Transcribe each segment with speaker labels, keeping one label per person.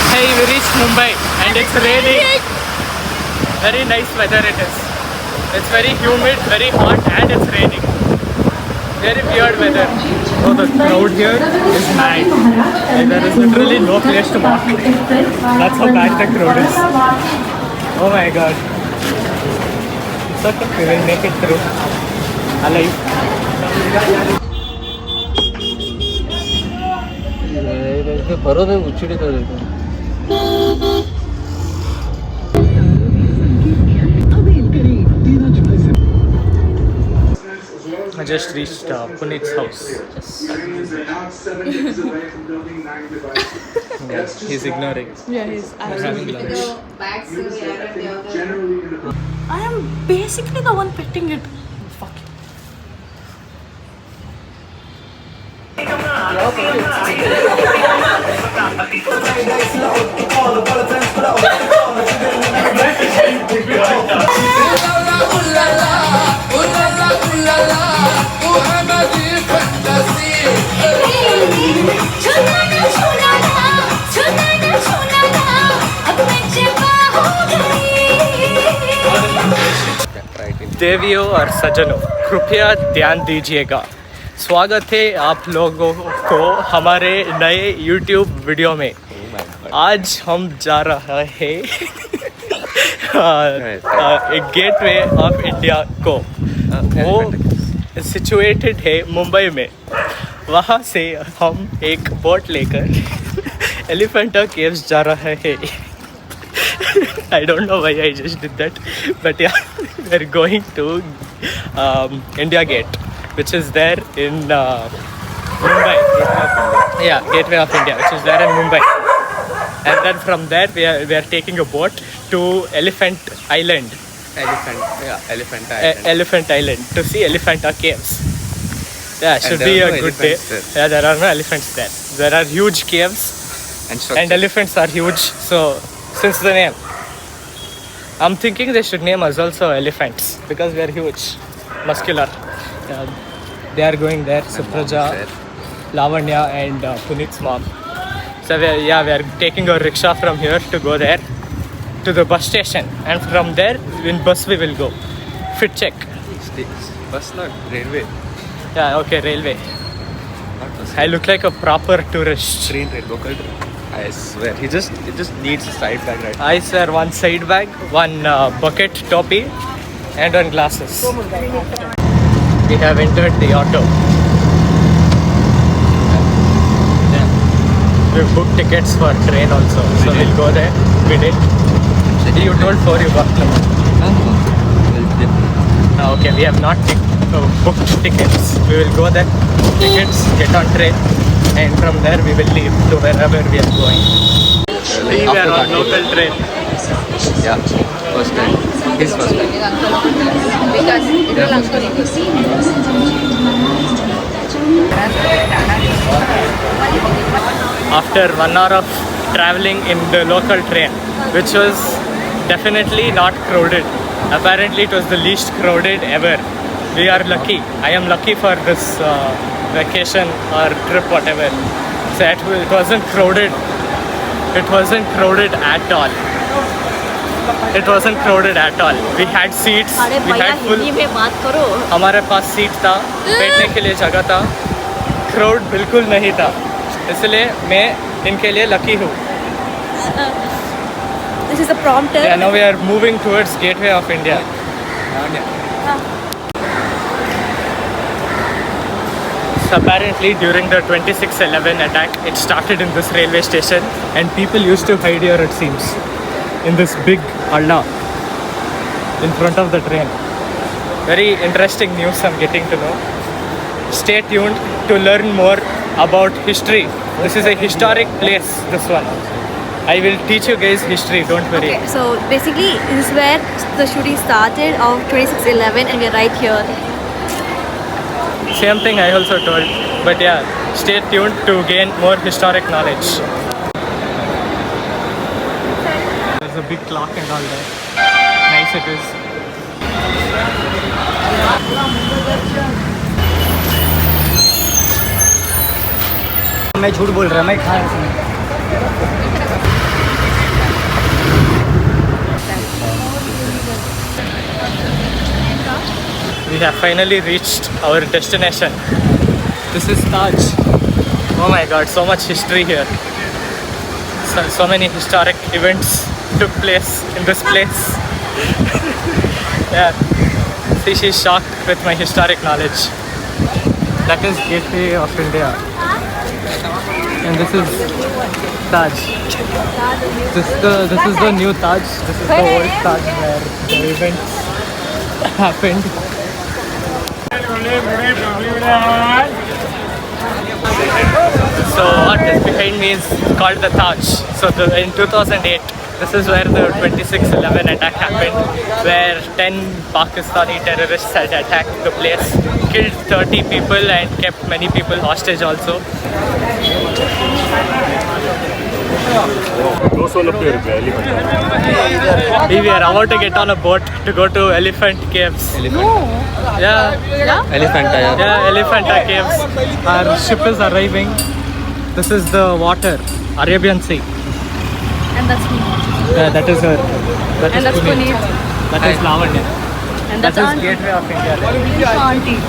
Speaker 1: Hey, we reached Mumbai and it's raining. Very nice weather it is. It's very humid, very hot and it's raining. Very weird weather. Oh, the crowd here is mad. And there is literally no place to walk. That's how bad the crowd is. Oh my god. It's okay, we will make it through. Alive.
Speaker 2: ಬರೋದೇ ಹುಚ್ಚಿಡಿತದೆ
Speaker 1: I just reached Puneet's house. Yeah, he's ignoring.
Speaker 3: Yeah, he's
Speaker 1: Having lunch.
Speaker 3: I am basically the one petting it. Fuck it.
Speaker 1: देवियों और सज्जनों, कृपया ध्यान दीजिएगा। स्वागत है आप लोगों को हमारे नए YouTube वीडियो में। आज हम जा रहा है गेटवे ऑफ इंडिया को। वो सिचुएटेड है मुंबई में। वहाँ से हम एक बोट लेकर एलिफेंटा केव्स जा रहे हैं। I don't know why I just did that, but yeah, we're going to India Gate, which is there in Mumbai. Yeah, Gateway of India, which is there in Mumbai. And then from there, we are taking a boat to Elephant Island. Elephant Island to see Elephanta Caves. Yeah, should be a good day. Yeah, there are no elephants there. There are huge caves, and elephants are huge. So, since the name, I'm thinking they should name us also elephants because we are huge, muscular. They are going there, Supraja, Lavanya and Puneet's mom. So we are taking a rickshaw from here to go there to the bus station, and from there in bus we will go. Fit check.
Speaker 2: Bus not railway.
Speaker 1: Yeah, okay, railway. I look like a proper tourist.
Speaker 2: Train, local train. I swear, it just needs a side bag, right?
Speaker 1: I swear, one side bag, one bucket toppy, and one glasses. We have entered the auto. Yeah. We've booked tickets for train also, so we'll go there. We did. You told 4 you got them. Okay, we have not booked tickets. We will go there, tickets, get on train, and from there we will leave to wherever we are going. We are on local train.
Speaker 2: Yeah, first time. His first time.
Speaker 1: After 1 hour of traveling in the local train, which was definitely not crowded. Apparently it was the least crowded ever. We are lucky. I am lucky for this vacation or trip, whatever. So it wasn't crowded. It wasn't crowded at all. It wasn't crowded at all. We had seats. We had full. हमारे पास seat था, बैठने के लिए जगह था. Crowd बिल्कुल नहीं था. इसलिए मैं इनके लिए lucky हूँ.
Speaker 3: This is a prompter.
Speaker 1: Yeah, now we are moving towards Gateway of India. So apparently during the 26/11 attack, it started in this railway station and people used to hide here, it seems, in this big halla in front of the train. Very interesting news I'm getting to know. Stay tuned to learn more about history. This is a historic place, this one. I will teach you guys history, don't worry.
Speaker 3: Okay, so basically this is where the shooting started of 26/11 and we're right here.
Speaker 1: Same thing I also told, but yeah, stay tuned to gain more historic knowledge. There's a big clock and all that. Nice nice it is.
Speaker 4: मैं झूठ बोल रहा, मैं खा रहा
Speaker 1: We have finally reached our destination. This is Taj. Oh my god, so much history here. So many historic events took place in this place. Yeah. See, she's shocked with my historic knowledge. That is Gateway of India. And this is Taj. This is the new Taj. This is the old Taj where the events happened. So what is behind me is called the Taj. So in 2008, this is where the 26/11 attack happened, where 10 Pakistani terrorists had attacked the place, killed 30 people and kept many people hostage also. We are about to get on a boat to go to Elephant Caves. Yeah, Elephanta Caves. Our ship is arriving. This is the water, Arabian Sea.
Speaker 3: And that's me.
Speaker 1: Yeah, that is her. That
Speaker 3: And
Speaker 1: is
Speaker 3: that's
Speaker 1: Puneet.
Speaker 3: Puneet.
Speaker 1: That is Lavanya.
Speaker 3: And
Speaker 1: That
Speaker 3: that's
Speaker 1: is
Speaker 3: Auntie.
Speaker 1: Gateway of India.
Speaker 3: Auntie.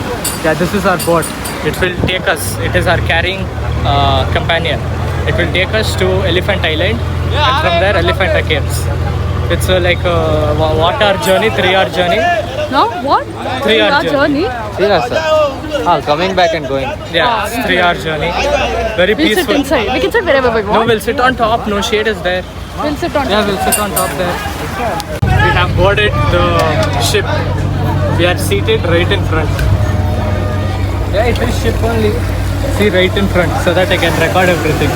Speaker 1: Yeah, this is our boat. It will take us. It is our carrying companion. It will take us to Elephant Island, and from there Elephanta Caves. It's like a water journey, 3-hour journey.
Speaker 3: No? What?
Speaker 1: 3-hour journey.
Speaker 2: Yes, sir. Ah, coming back and going.
Speaker 1: Yeah, it's 3-hour journey. Very
Speaker 3: We'll sit
Speaker 1: peaceful.
Speaker 3: inside. We can sit wherever we
Speaker 1: No,
Speaker 3: want.
Speaker 1: we'll sit on top. No shade is there.
Speaker 3: We'll sit on
Speaker 1: Yeah, we'll sit on top there. We have boarded the ship. We are seated right in front. Yeah, it is ship only. See, right in front, so that I can record everything.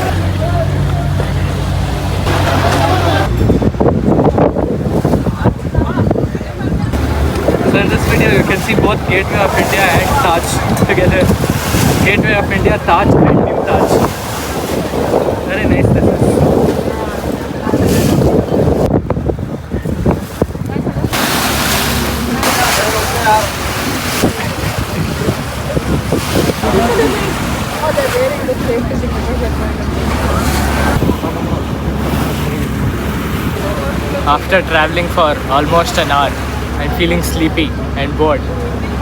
Speaker 1: So in this video, you can see both Gateway of India and Taj together. Gateway of India, Taj and New Taj. Very nice this is. After traveling for almost an hour and feeling sleepy and bored,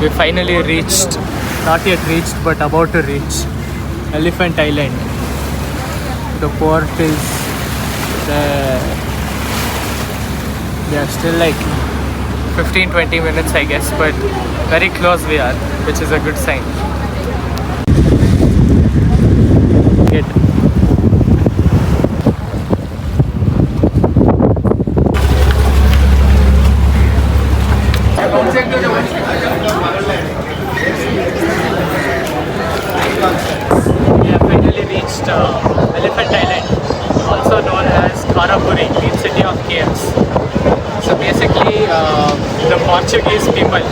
Speaker 1: we finally reached, not yet reached, but about to reach Elephant Island. The port is there. We are still like 15-20 minutes, I guess, but very close we are, which is a good sign. Good. We have finally reached Elephant Island, also known as Kharapuri, the city of caves. So basically, the Portuguese people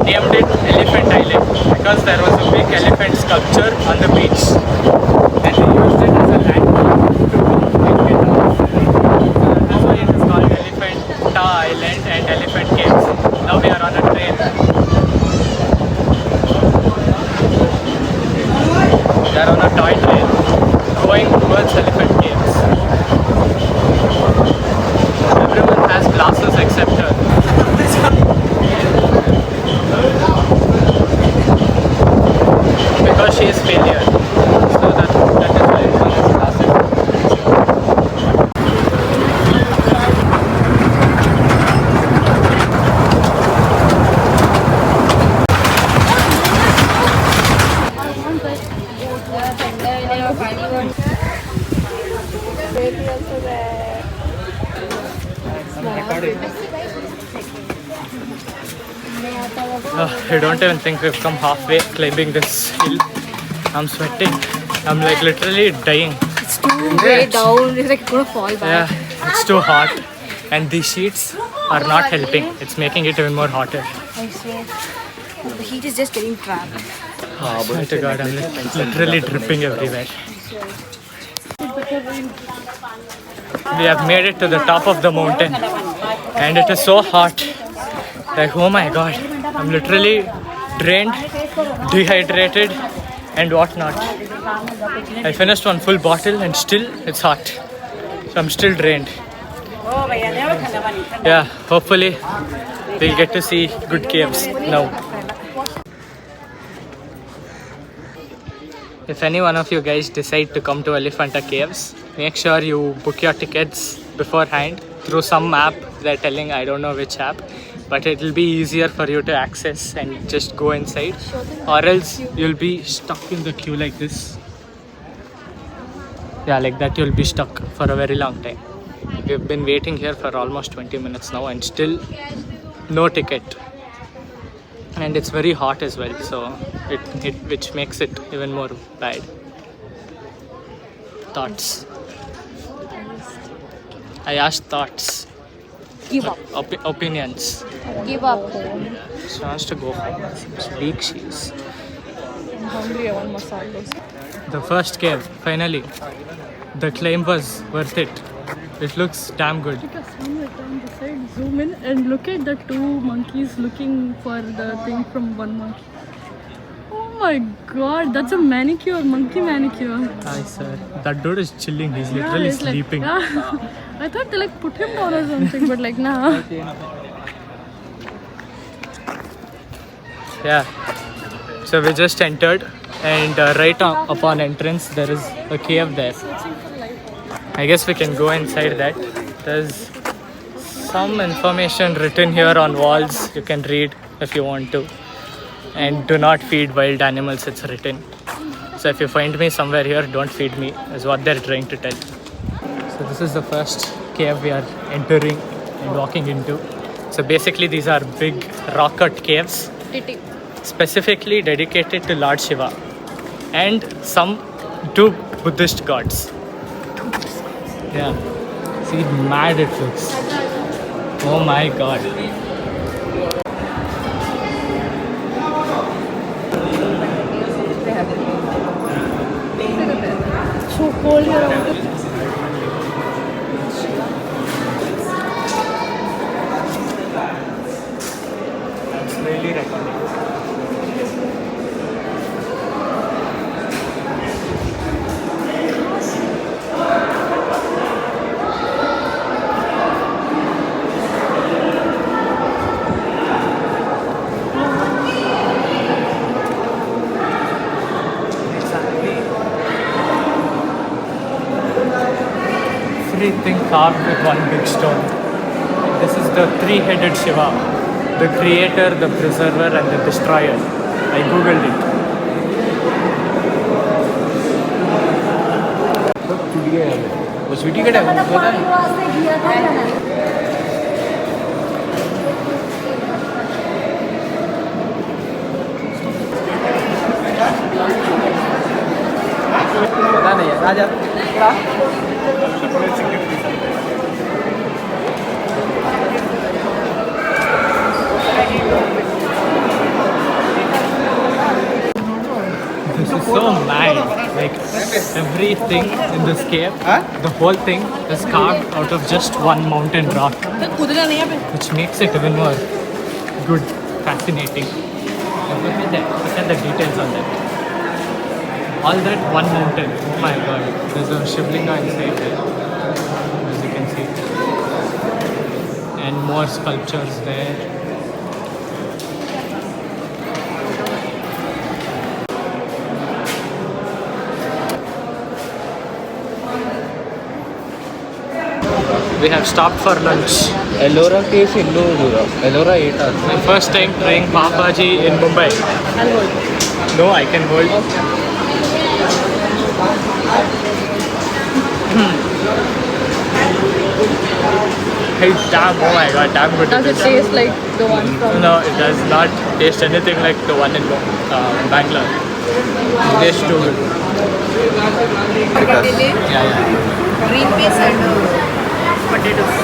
Speaker 1: named it Elephant Island because there was a big elephant sculpture on the beach, and they used it as a landmark to go and get off. So that's why it is called Elephanta Island and Elephant Caves. Now we are on a train. We are on a toy train going towards Elephant Caves. Everyone has glasses except her. Because she is failure. So that is why everyone has glasses. I don't even think we've come halfway climbing this hill. I'm sweating. I'm like literally dying.
Speaker 3: It's too way down. It's like gonna fall back.
Speaker 1: Yeah, it's too hot. And these sheets are not helping. It's making it even more hotter.
Speaker 3: I swear. The heat is just getting trapped.
Speaker 1: I swear to God, I'm like literally dripping everywhere. We have made it to the top of the mountain and it is so hot. Like, oh my god, I'm literally drained, dehydrated, and whatnot. I finished one full bottle and still it's hot. So I'm still drained. Yeah, hopefully we'll get to see good caves now. If any one of you guys decide to come to Elephanta Caves, make sure you book your tickets beforehand through some app. They're telling, I don't know which app, but it'll be easier for you to access and just go inside, or else you'll be stuck in the queue like this. Yeah, like that you'll be stuck for a very long time. We've been waiting here for almost 20 minutes now and still no ticket. And it's very hot as well, so which makes it even more bad. Thoughts? I asked thoughts.
Speaker 3: Give up.
Speaker 1: Opinions.
Speaker 3: Give up.
Speaker 1: She wants to go home. Seems weak she is.
Speaker 3: I'm hungry. I want masala.
Speaker 1: The first cave, finally. The climb was worth it. It looks damn good.
Speaker 5: Take a zoom it on the side, zoom in and look at the two monkeys looking for the thing from one monkey. Oh my god, that's a manicure, monkey manicure.
Speaker 1: Hi sir. That dude is chilling. He's
Speaker 5: Yeah,
Speaker 1: literally
Speaker 5: it's like-
Speaker 1: sleeping.
Speaker 5: yeah. I thought they like put him down or something, but like nah.
Speaker 1: Yeah. So we just entered, and right upon entrance there is a cave there. I guess we can go inside that. There's some information written here on walls. You can read if you want to. And do not feed wild animals, it's written. So if you find me somewhere here, don't feed me, is what they're trying to tell. So this is the first cave we are entering and walking into. So basically these are big rock cut caves, specifically dedicated to Lord Shiva and some two Buddhist gods. Yeah. See, mad it looks. Oh my god.
Speaker 5: So cold here.
Speaker 1: That's really recommended. Everything carved with one big stone. This is the three-headed Shiva, the creator, the preserver and the destroyer. I googled it.
Speaker 2: वो स्वीटी का time पता है पता नहीं है राजा
Speaker 1: This is so mad. Like everything in this cave, the whole thing is carved out of just one mountain rock, which makes it even more good, fascinating. And look at that. Look at the details on that. All that one mountain. Oh my god. There's a Shivlinga inside there, as you can see, and more sculptures there. We have stopped for lunch.
Speaker 2: Ellora case illu dura Ellora 8 hours
Speaker 1: My first time trying pav bhaji in Mumbai.
Speaker 5: I'll hold.
Speaker 1: No, I can hold. Hey, damn! Oh my god, damn good.
Speaker 5: Does it taste like the one from...
Speaker 1: No, it does not taste anything like the one in Bangalore. It tastes too good. Yeah.
Speaker 3: Green peas and potatoes.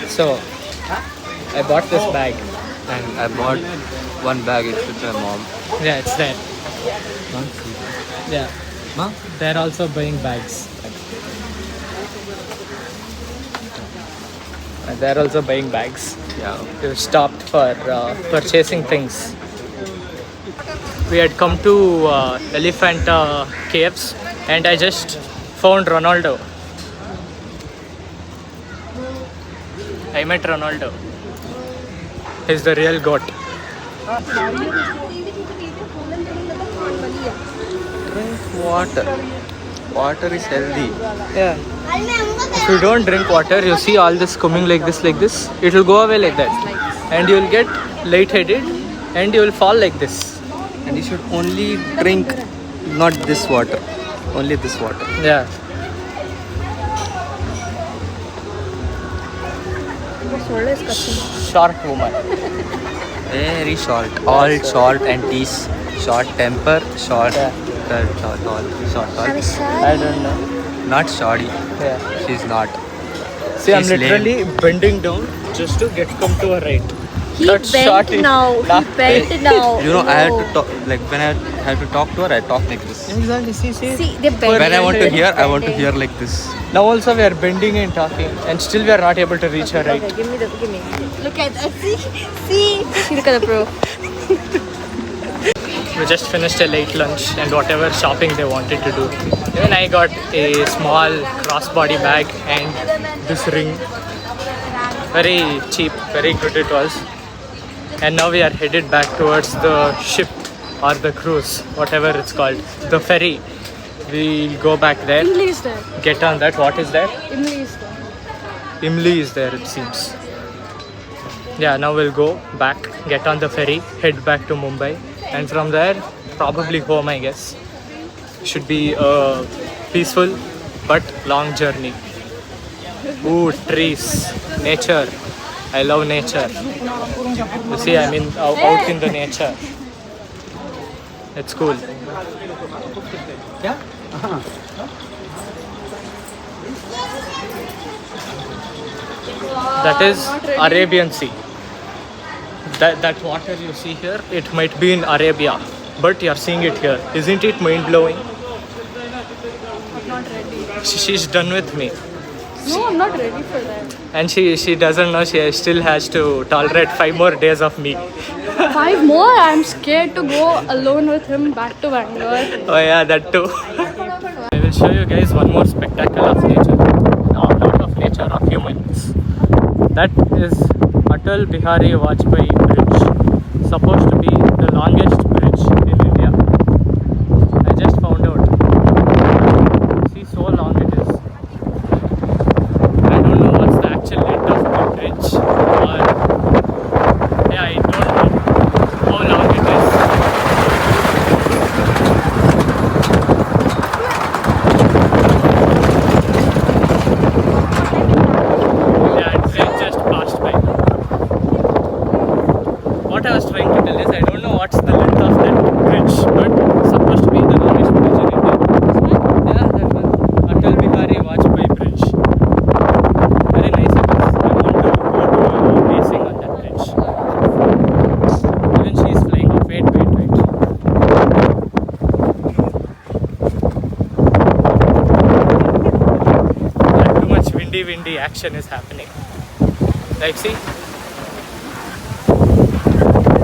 Speaker 1: So, I bought this bag.
Speaker 2: and I bought one bag it's with my mom
Speaker 1: Yeah, it's there. Yeah.
Speaker 2: Huh?
Speaker 1: They're also buying bags. And they're also buying bags.
Speaker 2: Yeah.
Speaker 1: We stopped for purchasing things. We had come to Elephanta Caves and I just found Ronaldo. I met Ronaldo. He's the real goat.
Speaker 2: Drink water. Water is healthy.
Speaker 1: Yeah. If you don't drink water, you see all this coming like this, it will go away like that. And you will get lightheaded and you will fall like this.
Speaker 2: And you should only drink not this water. Only this water.
Speaker 1: Yeah. Short woman.
Speaker 2: Very short. All short and tease. Short temper, short.
Speaker 1: Yeah.
Speaker 2: Short.
Speaker 1: I don't know.
Speaker 2: Not shoddy.
Speaker 1: Yeah.
Speaker 2: She's not.
Speaker 1: See, I'm
Speaker 2: She's lame.
Speaker 1: literally bending down just to come to her right.
Speaker 3: He
Speaker 1: That's
Speaker 3: bent
Speaker 1: shorty.
Speaker 3: now. He
Speaker 1: Nah.
Speaker 3: bent now.
Speaker 2: You know, I had to talk, like when I had to talk to her, I talk like this.
Speaker 1: Exactly. See.
Speaker 3: See, they bent.
Speaker 2: When I want to hear, I want to
Speaker 3: Bending.
Speaker 2: hear like this.
Speaker 1: Now also we are bending and talking, and still we are not able to reach her right.
Speaker 3: Okay, give me. Look at that. See. Look at the bro.
Speaker 1: We just finished a late lunch and whatever shopping they wanted to do. Even I got a small crossbody bag and this ring. Very cheap, very good it was. And now we are headed back towards the ship or the cruise, whatever it's called, the ferry. We'll go back there,
Speaker 5: Imli is there.
Speaker 1: get on that. What is there?
Speaker 5: Imli is there.
Speaker 1: Imli is there, it seems. Yeah, now we'll go back, get on the ferry, head back to Mumbai, and from there, probably home, I guess. Should be a peaceful but long journey. Ooh, trees, nature. I love nature. You see, I mean, out in the nature. It's cool. Yeah? That is Arabian Sea. That water you see here, it might be in Arabia, but you're seeing it here. Isn't it mind blowing?
Speaker 5: I'm not ready.
Speaker 1: She's done with me,
Speaker 5: No, I'm not ready for that.
Speaker 1: and she doesn't know she still has to tolerate 5 more days of me.
Speaker 5: 5 more? I'm scared to go alone with him back to Bangalore.
Speaker 1: Oh yeah, that too. I will show you guys one more spectacle of nature. No, not of nature, of humans. That is Atal Bihari Vajpayee Bridge. Supposed to be the longest bridge in India. I just found out. See, so long it is. I don't know what's the actual length of the bridge. Or yeah, I don't know how long it is. Yeah, it just passed by. What I was trying to tell is I don't know what's the length of that bridge, but it's supposed to be the longest bridge in India. Yeah, that one. Atal Bihari Vajpayee Bridge. Very nice it is. I want to go to racing on that bridge. Even she's flying off. Wait. Too much windy action is happening. Like, see?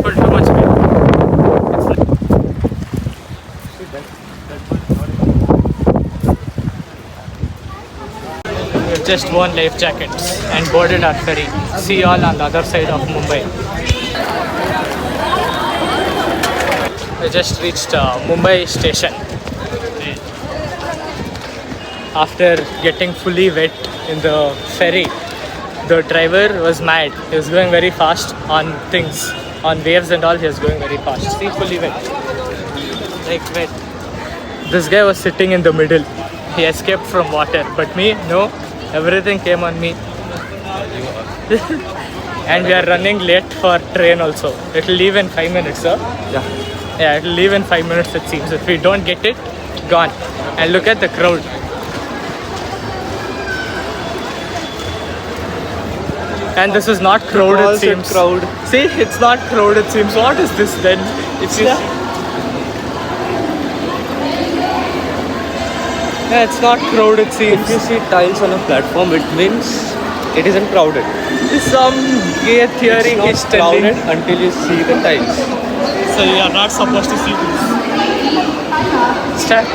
Speaker 1: Full too much wind. We've just worn life jackets and boarded our ferry. See you all on the other side of Mumbai. We just reached Mumbai station. After getting fully wet in the ferry, the driver was mad. He was going very fast on things, on waves and all. He was going very fast. See, fully wet, like wet. This guy was sitting in the middle. He escaped from water, but me, no. Everything came on me. And we are running late for train also. It will leave in 5 minutes, sir. Yeah, it will leave in 5 minutes, it seems. If we don't get it, gone. And look at the crowd. And this is not crowd, it seems. See, it's not crowd, it seems. What is this then? It's just... Yeah, it's not crowd, it seems.
Speaker 2: If you see tiles on a platform, it means It isn't crowded.
Speaker 1: Some gay theory
Speaker 2: It's not
Speaker 1: is telling.
Speaker 2: crowded until you see the tiles.
Speaker 1: So you are not supposed to see this. Start.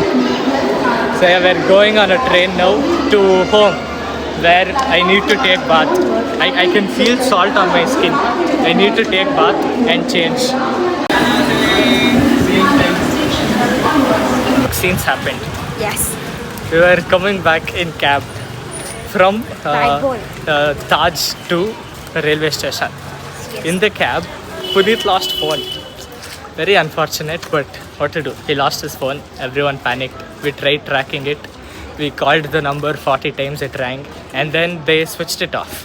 Speaker 1: So yeah, we're going on a train now to home, where I need to take bath. I can feel salt on my skin. I need to take bath and change. Scenes happened.
Speaker 3: Yes.
Speaker 1: We were coming back in cab from
Speaker 3: Bangalore.
Speaker 1: Taj to the railway station.
Speaker 3: Yes.
Speaker 1: In the cab, Puneet lost phone. Very unfortunate, but what to do? He lost his phone. Everyone panicked. We tried tracking it. We called the number 40 times, it rang, and then they switched it off.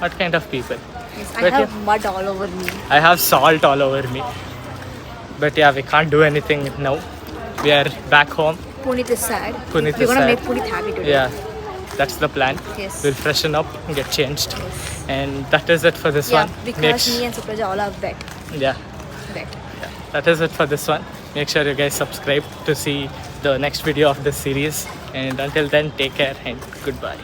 Speaker 1: What kind of people?
Speaker 3: Yes,
Speaker 1: But
Speaker 3: I have mud all over me.
Speaker 1: I have salt all over me. But yeah, we can't do anything now. We are back home.
Speaker 3: Puneet is sad.
Speaker 1: Puneet
Speaker 3: We're
Speaker 1: is
Speaker 3: gonna
Speaker 1: sad.
Speaker 3: make Puneet happy today.
Speaker 1: Yeah, that's the plan.
Speaker 3: Yes.
Speaker 1: We'll freshen up and get changed.
Speaker 3: Yes.
Speaker 1: And that is it for this
Speaker 3: Yeah,
Speaker 1: one.
Speaker 3: because me and Supraja all are wet.
Speaker 1: Yeah,
Speaker 3: Wet.
Speaker 1: that is it for this one. Make sure you guys subscribe to see the next video of this series. And until then, take care and goodbye.